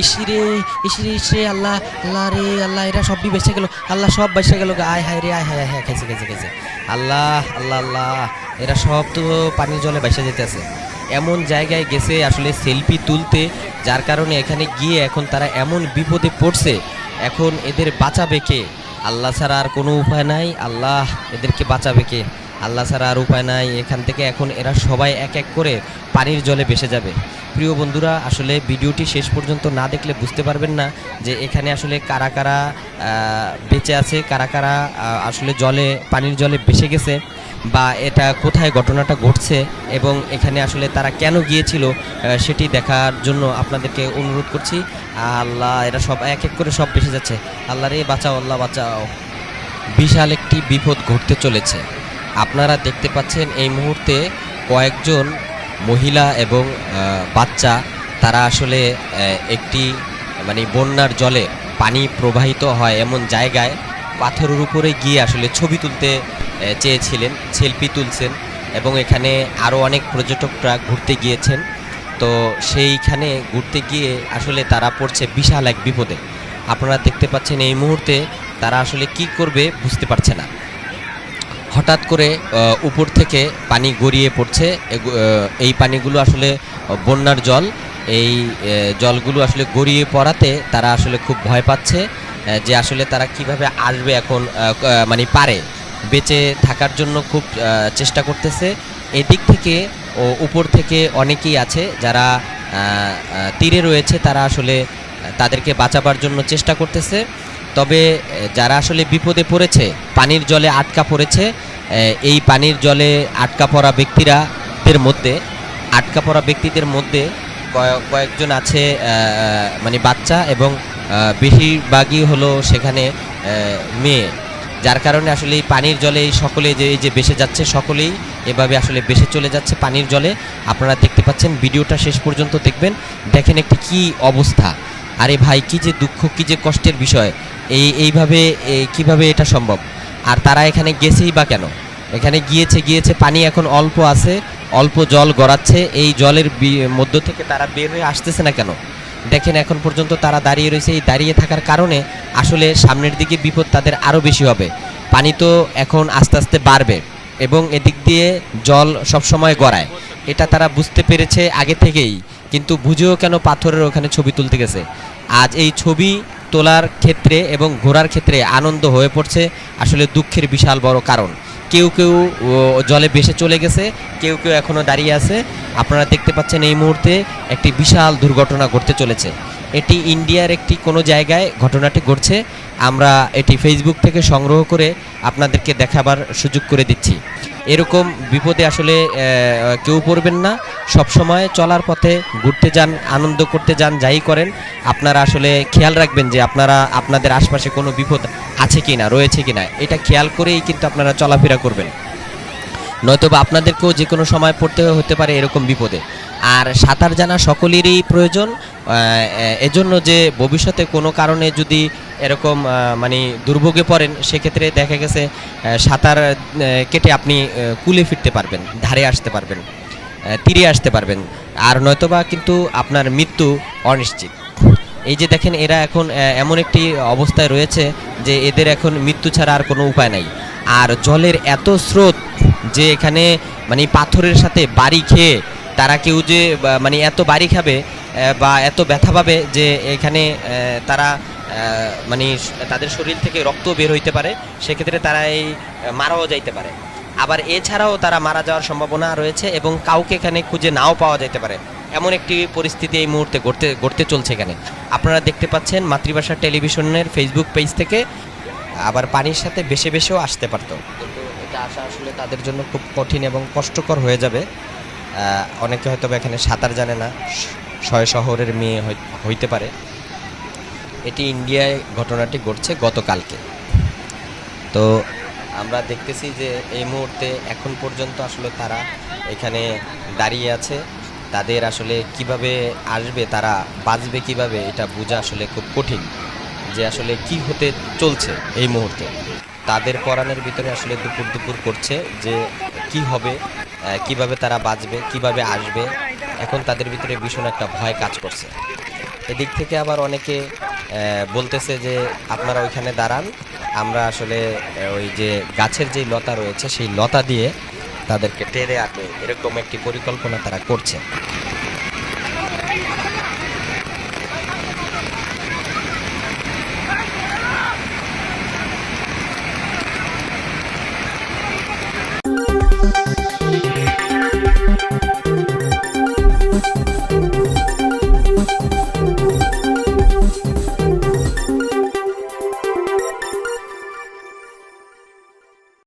ইসিরে ইসিরে ইসরে আল্লাহ আল্লাহ রে আল্লাহ, এরা সবই বেঁচে গেল, আল্লাহ সব বেঁচে গেল, আয় হায় রে আয় হায় হায়, খেয়েছে খেয়েছে খেয়েছে, আল্লাহ আল্লাহ আল্লাহ, এরা সব তো পানির জলে বেঁচে যেতেছে। এমন জায়গায় গেছে আসলে সেলফি তুলতে, যার কারণে এখানে গিয়ে এখন তারা এমন বিপদে পড়ছে। এখন এদের বাঁচাবে কে? আল্লাহ ছাড়া আর কোনো উপায় নাই। আল্লাহ এদেরকে বাঁচাবে কে? আল্লাহ ছাড়া আর উপায় নাই। এখান থেকে এখন এরা সবাই এক এক করে পানির জলে ভেসে যাবে। প্রিয় বন্ধুরা, আসলে ভিডিওটি শেষ পর্যন্ত না দেখলে বুঝতে পারবেন না যে এখানে আসলে কারা কারা বেঁচে আছে, কারা কারা আসলে পানির জলে ভেসে গেছে, বা এটা কোথায় ঘটনাটা ঘটছে এবং এখানে আসলে তারা কেন গিয়েছিল সেটি দেখার জন্য আপনাদেরকে অনুরোধ করছি। আল্লাহ, এরা সব এক এক করে সব ভেসে যাচ্ছে। আল্লাহ রে বাঁচাও, আল্লাহ বাঁচাও। বিশাল একটি বিপদ ঘটতে চলেছে। আপনারা দেখতে পাচ্ছেন এই মুহূর্তে কয়েকজন মহিলা এবং বাচ্চা, তারা আসলে একটি বন্যার জলে পানি প্রবাহিত হয় এমন জায়গায় পাথরের উপরে গিয়ে আসলে ছবি তুলতে চেয়েছিলেন, সেলফি তুলছেন, এবং এখানে আরও অনেক পর্যটকরা ঘুরতে গিয়েছেন। তো সেইখানে ঘুরতে গিয়ে আসলে তারা পড়ছে বিশাল এক বিপদে। আপনারা দেখতে পাচ্ছেন এই মুহূর্তে তারা আসলে কি করবে বুঝতে পারছে না। হঠাৎ করে উপর থেকে পানি গড়িয়ে পড়ছে। এই পানিগুলো আসলে বন্যার জল। এই জলগুলো আসলে গড়িয়ে পড়াতে তারা আসলে খুব ভয় পাচ্ছে যে আসলে তারা কিভাবে আসবে এখন, পারে বেঁচে থাকার জন্য খুব চেষ্টা করতেছে। এদিক থেকে উপর থেকে অনেকেই আছে যারা তীরে রয়েছে, তারা আসলে তাদেরকে বাঁচাবার জন্য চেষ্টা করতেছে। তবে যারা আসলে বিপদে পড়েছে, পানির জলে আটকা পড়েছে, এই পানির জলে আটকা পড়া ব্যক্তিদের মধ্যে কয়েকজন আছে বাচ্চা, এবং বেশিরভাগই হলো সেখানে মেয়ে। যার কারণে আসলে এই পানির জলে সকলে যে ভেসে যাচ্ছে, সকলেই এভাবে আসলে ভেসে চলে যাচ্ছে পানির জলে। আপনারা দেখতে পাচ্ছেন, ভিডিওটা শেষ পর্যন্ত দেখবেন। দেখেন একটি কি অবস্থা। আরে ভাই, কি যে দুঃখ, কি যে কষ্টের বিষয়। এইভাবে কিভাবে এটা সম্ভব? আর তারা এখানে গেছেই বা কেন? এখানে গিয়েছে পানি এখন অল্প আছে, অল্প জল গড়াচ্ছে। এই জলের মধ্য থেকে তারা বের হয়ে আসতেছে না কেন? দেখেন, এখন পর্যন্ত তারা দাঁড়িয়ে রয়েছে। এই দাঁড়িয়ে থাকার কারণে আসলে সামনের দিকে বিপদ তাদের আরও বেশি হবে। পানি তো এখন আস্তে আস্তে বাড়বে এবং এদিক দিয়ে জল সবসময় গড়ায়, এটা তারা বুঝতে পেরেছে আগে থেকেই। কিন্তু বুঝেও কেন পাথরের ওখানে ছবি তুলতে গেছে? আজ এই ছবি তোলার ক্ষেত্রে এবং ঘোরার ক্ষেত্রে আনন্দ হয়ে পড়ছে আসলে দুঃখের বিশাল বড় কারণ। কেউ কেউ জলে ভেসে চলে গেছে, কেউ কেউ এখনও দাঁড়িয়ে আছে। আপনারা দেখতে পাচ্ছেন এই মুহূর্তে একটি বিশাল দুর্ঘটনা ঘটতে চলেছে। এটি ইন্ডিয়ার একটি কোনো জায়গায় ঘটনাটি ঘটছে। আমরা এটি ফেসবুক থেকে সংগ্রহ করে আপনাদেরকে দেখাবার সুযোগ করে দিচ্ছি। এরকম বিপদে আসলে কেউ পড়বেন না। সব সময় চলার পথে ঘুরতে যান, আনন্দ করতে যান, যাই করেন আপনারা আসলে খেয়াল রাখবেন যে আপনাদের আশপাশে কোনো বিপদ আছে কি না, রয়েছে কি না, এটা খেয়াল করেই কিন্তু আপনারা চলাফেরা করবেন। নয়তোবা আপনাদেরকেও যে কোনো সময় পড়তে হতে পারে এরকম বিপদে। আর সাঁতার জানা সকলেরই প্রয়োজন। এজন্য যে ভবিষ্যতে কোনো কারণে যদি এরকম দুর্ভোগে পড়েন, সেক্ষেত্রে দেখা গেছে সাঁতার কেটে আপনি কুলে ফিরতে পারবেন, ধারে আসতে পারবেন, তীরে আসতে পারবেন। আর নয়তোবা কিন্তু আপনার মৃত্যু অনিশ্চিত। এই যে দেখেন, এরা এখন এমন একটি অবস্থায় রয়েছে যে এদের এখন মৃত্যু ছাড়া আর কোনো উপায় নাই। আর জলের এত স্রোত যে এখানে পাথরের সাথে বাড়ি খেয়ে তারা কেউ যে এত বাড়ি খাবে বা এত ব্যথা পাবে যে এখানে তারা তাদের শরীর থেকে রক্ত বের হইতে পারে। সেক্ষেত্রে তারা মারাও যাইতে পারে। আবার এছাড়াও তারা মারা যাওয়ার সম্ভাবনা রয়েছে এবং কাউকে এখানে খুঁজে নাও পাওয়া যেতে পারে। এমন একটি পরিস্থিতি এই মুহূর্তে ঘটতে চলছে এখানে। আপনারা দেখতে পাচ্ছেন মাতৃভাষা টেলিভিশনের ফেসবুক পেজ থেকে। আবার পানির সাথে বেশিও আসতে পারতো, কিন্তু এটা আসা আসলে তাদের জন্য খুব কঠিন এবং কষ্টকর হয়ে যাবে। অনেকে হয়তো এখানে সাঁতার জানে না, শহরের মেয়ে হইতে পারে। এটি ইন্ডিয়ায় ঘটনাটি ঘটছে গতকালকে। তো আমরা দেখতেছি যে এই মুহূর্তে এখন পর্যন্ত আসলে তারা এখানে দাঁড়িয়ে আছে। তাদের আসলে কিভাবে আসবে, তারা বাঁচবে কিভাবে, এটা বোঝা আসলে খুব কঠিন যে আসলে কি হতে চলছে এই মুহূর্তে। তাদের পরাণের ভিতরে আসলে দুপুর করছে যে কি হবে, কিভাবে তারা বাঁচবে, কিভাবে আসবে। এখন তাদের ভিতরে ভীষণ একটা ভয় কাজ করছে। এদিক থেকে আবার অনেকে বলতেছে যে আপনারা ওইখানে দাঁড়ান, আমরা আসলে ওই যে গাছের যেই লতা রয়েছে সেই লতা দিয়ে তাদেরকে টেনে আনবে, এরকম একটি পরিকল্পনা তারা করছে।